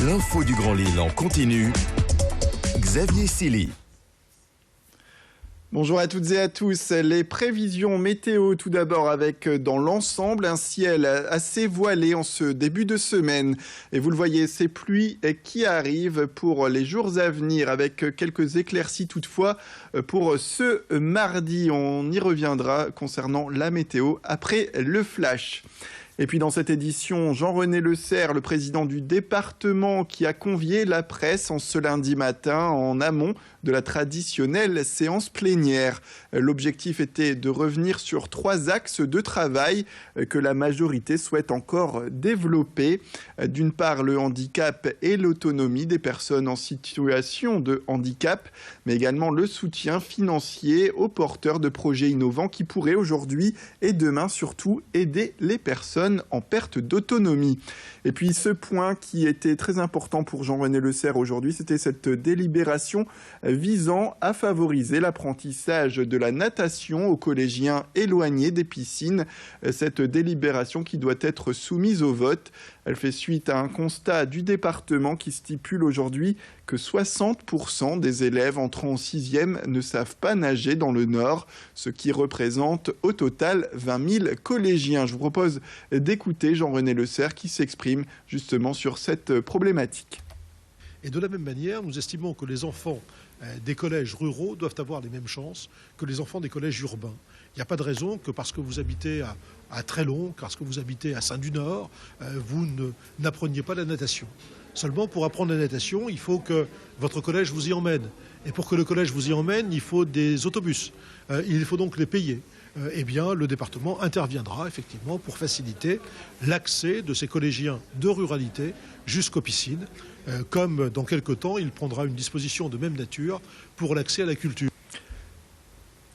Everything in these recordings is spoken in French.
L'info du Grand Lille en continu. Xavier Silly. Bonjour à toutes et à tous. Les prévisions météo tout d'abord avec dans l'ensemble un ciel assez voilé en ce début de semaine. Et vous le voyez, ces pluies qui arrivent pour les jours à venir avec quelques éclaircies toutefois pour ce mardi. On y reviendra concernant la météo après le flash. Et puis dans cette édition, Jean-René Le Serre, le président du département, qui a convié la presse en ce lundi matin en amont de la traditionnelle séance plénière. L'objectif était de revenir sur 3 axes de travail que la majorité souhaite encore développer. D'une part, le handicap et l'autonomie des personnes en situation de handicap, mais également le soutien financier aux porteurs de projets innovants qui pourraient aujourd'hui et demain surtout aider les personnes en perte d'autonomie. Et puis ce point qui était très important pour Jean-René Le Serre aujourd'hui, c'était cette délibération visant à favoriser l'apprentissage de la natation aux collégiens éloignés des piscines. Cette délibération qui doit être soumise au vote. Elle fait suite à un constat du département qui stipule aujourd'hui que 60% des élèves entrant en 6e ne savent pas nager dans le Nord, ce qui représente au total 20 000 collégiens. Je vous propose d'écouter Jean-René Le Serre qui s'exprime justement sur cette problématique. Et de la même manière, nous estimons que les enfants des collèges ruraux doivent avoir les mêmes chances que les enfants des collèges urbains. Il n'y a pas de raison que parce que vous habitez à Trélon, parce que vous habitez à Saint-du-Nord, vous n'appreniez pas la natation. Seulement, pour apprendre la natation, il faut que votre collège vous y emmène. Et pour que le collège vous y emmène, il faut des autobus. Il faut donc les payer. Eh bien, le département interviendra effectivement pour faciliter l'accès de ces collégiens de ruralité jusqu'aux piscines, comme dans quelque temps, il prendra une disposition de même nature pour l'accès à la culture.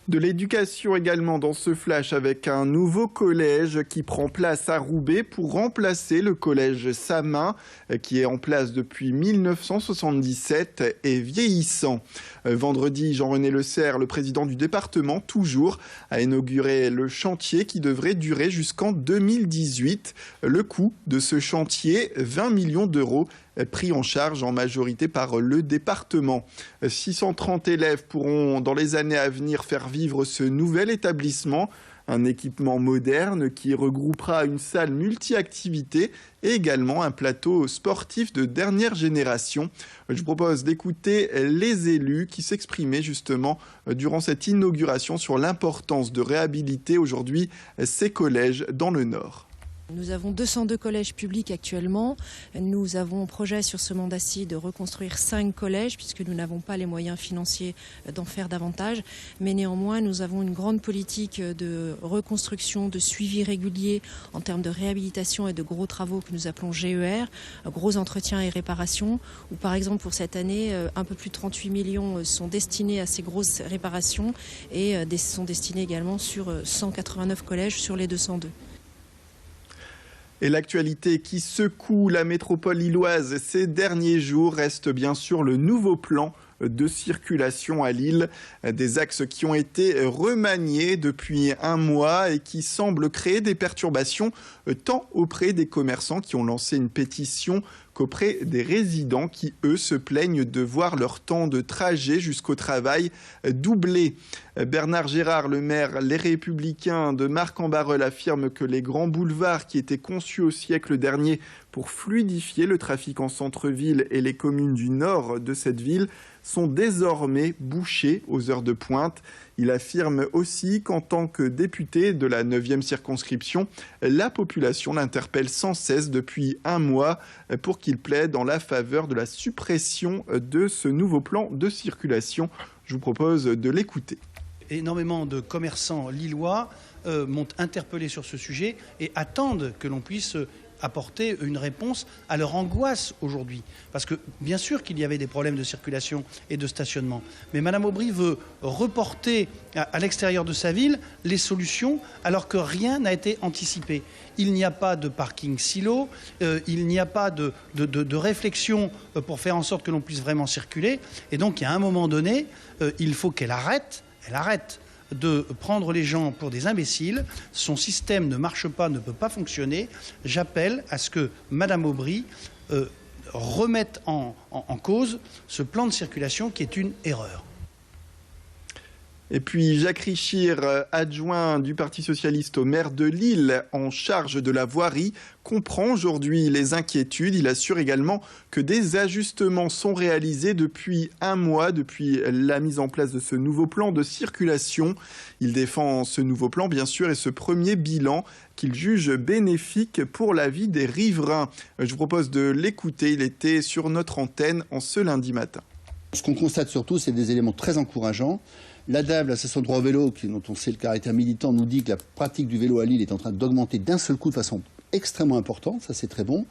De l'éducation également dans ce flash avec un nouveau collège qui prend place à Roubaix pour remplacer le collège Samin qui est en place depuis 1977 et vieillissant. Vendredi, Jean-René Le Serre, le président du département, toujours, a inauguré le chantier qui devrait durer jusqu'en 2018. Le coût de ce chantier, 20 millions d'euros, pris en charge en majorité par le département. 630 élèves pourront dans les années à venir faire vivre ce nouvel établissement, un équipement moderne qui regroupera une salle multi-activités et également un plateau sportif de dernière génération. Je vous propose d'écouter les élus qui s'exprimaient justement durant cette inauguration sur l'importance de réhabiliter aujourd'hui ces collèges dans le Nord. Nous avons 202 collèges publics actuellement. Nous avons un projet sur ce mandat-ci de reconstruire 5 collèges puisque nous n'avons pas les moyens financiers d'en faire davantage. Mais néanmoins, nous avons une grande politique de reconstruction, de suivi régulier en termes de réhabilitation et de gros travaux que nous appelons GER, gros entretien et réparation, où par exemple pour cette année, un peu plus de 38 millions sont destinés à ces grosses réparations et sont destinés également sur 189 collèges sur les 202. Et l'actualité qui secoue la métropole lilloise ces derniers jours reste bien sûr le nouveau plan de circulation à Lille, des axes qui ont été remaniés depuis un mois et qui semblent créer des perturbations tant auprès des commerçants qui ont lancé une pétition qu'auprès des résidents qui, eux, se plaignent de voir leur temps de trajet jusqu'au travail doubler. Bernard Gérard, le maire Les Républicains de Marcq-en-Barœul, affirme que les grands boulevards qui étaient conçus au siècle dernier pour fluidifier le trafic en centre-ville et les communes du nord de cette ville sont désormais bouchés aux heures de pointe. Il affirme aussi qu'en tant que député de la 9e circonscription, la population l'interpelle sans cesse depuis un mois pour qu'il plaide en la faveur de la suppression de ce nouveau plan de circulation. Je vous propose de l'écouter. Énormément de commerçants lillois m'ont interpellé sur ce sujet et attendent que l'on puisse apporter une réponse à leur angoisse aujourd'hui. Parce que bien sûr qu'il y avait des problèmes de circulation et de stationnement, mais Madame Aubry veut reporter à l'extérieur de sa ville les solutions alors que rien n'a été anticipé. Il n'y a pas de parking silo, il n'y a pas de réflexion pour faire en sorte que l'on puisse vraiment circuler. Et donc, à un moment donné, il faut qu'elle arrête de prendre les gens pour des imbéciles. Son système ne marche pas, ne peut pas fonctionner. J'appelle à ce que Madame Aubry remettent en cause ce plan de circulation qui est une erreur. Et puis Jacques Richir, adjoint du Parti socialiste au maire de Lille en charge de la voirie, comprend aujourd'hui les inquiétudes. Il assure également que des ajustements sont réalisés depuis un mois, depuis la mise en place de ce nouveau plan de circulation. Il défend ce nouveau plan, bien sûr, et ce premier bilan qu'il juge bénéfique pour la vie des riverains. Je vous propose de l'écouter. Il était sur notre antenne en ce lundi matin. Ce qu'on constate surtout, c'est des éléments très encourageants. L'ADAB, l'association de droit au vélo, dont on sait le caractère militant, nous dit que la pratique du vélo à Lille est en train d'augmenter d'un seul coup de façon extrêmement importante, ça c'est très bon.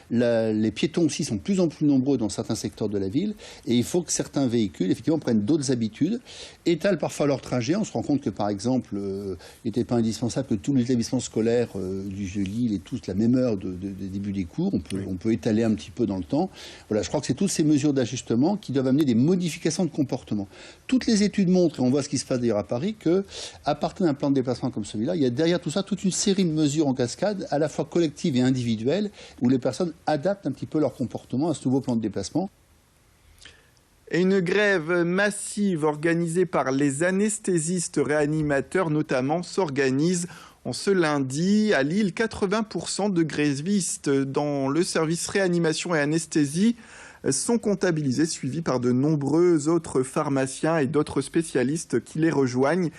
Les piétons aussi sont de plus en plus nombreux dans certains secteurs de la ville et il faut que certains véhicules effectivement prennent d'autres habitudes, étalent parfois leur trajet. On se rend compte que par exemple, il n'était pas indispensable que tous les établissements scolaires du Lille aient tous la même heure de début des cours. On peut étaler un petit peu dans le temps. Voilà, je crois que c'est toutes ces mesures d'ajustement qui doivent amener des modifications de comportement. Toutes les études montrent, et on voit ce qui se passe d'ailleurs à Paris, qu'à partir d'un plan de déplacement comme celui-là, il y a derrière tout ça toute une série de mesures en cascade, à la fois collectives et individuelles, où les personnes adaptent un petit peu leur comportement à ce nouveau plan de déplacement. Et une grève massive organisée par les anesthésistes réanimateurs notamment s'organise en ce lundi. À Lille, 80% de grévistes dans le service réanimation et anesthésie sont comptabilisés, suivis par de nombreux autres pharmaciens et d'autres spécialistes qui les rejoignent.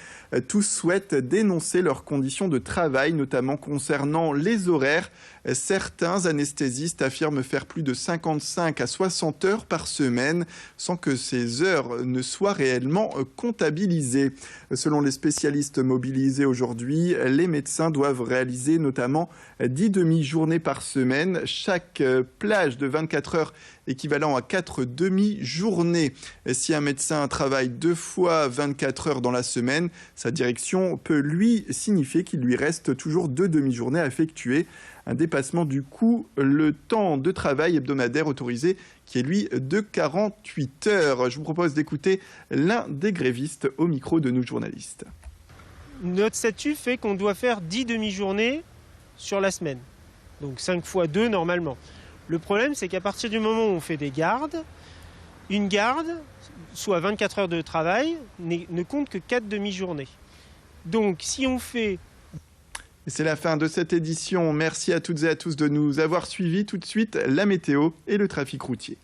Tous souhaitent dénoncer leurs conditions de travail, notamment concernant les horaires. Certains anesthésistes affirment faire plus de 55 à 60 heures par semaine sans que ces heures ne soient réellement comptabilisées. Selon les spécialistes mobilisés aujourd'hui, les médecins doivent réaliser notamment 10 demi-journées par semaine. Chaque plage de 24 heures équivalent à 4 demi-journées. Si un médecin travaille 2 fois 24 heures dans la semaine, sa direction peut lui signifier qu'il lui reste toujours 2 demi-journées à effectuer. Un dépassement du coup, le temps de travail hebdomadaire autorisé qui est lui de 48 heures. Je vous propose d'écouter l'un des grévistes au micro de nous journalistes. Notre statut fait qu'on doit faire 10 demi-journées sur la semaine. Donc 5 fois 2 normalement. Le problème, c'est qu'à partir du moment où on fait des gardes, une garde, soit 24 heures de travail, ne compte que 4 demi-journées. Donc si on fait... C'est la fin de cette édition. Merci à toutes et à tous de nous avoir suivis. Tout de suite, la météo et le trafic routier.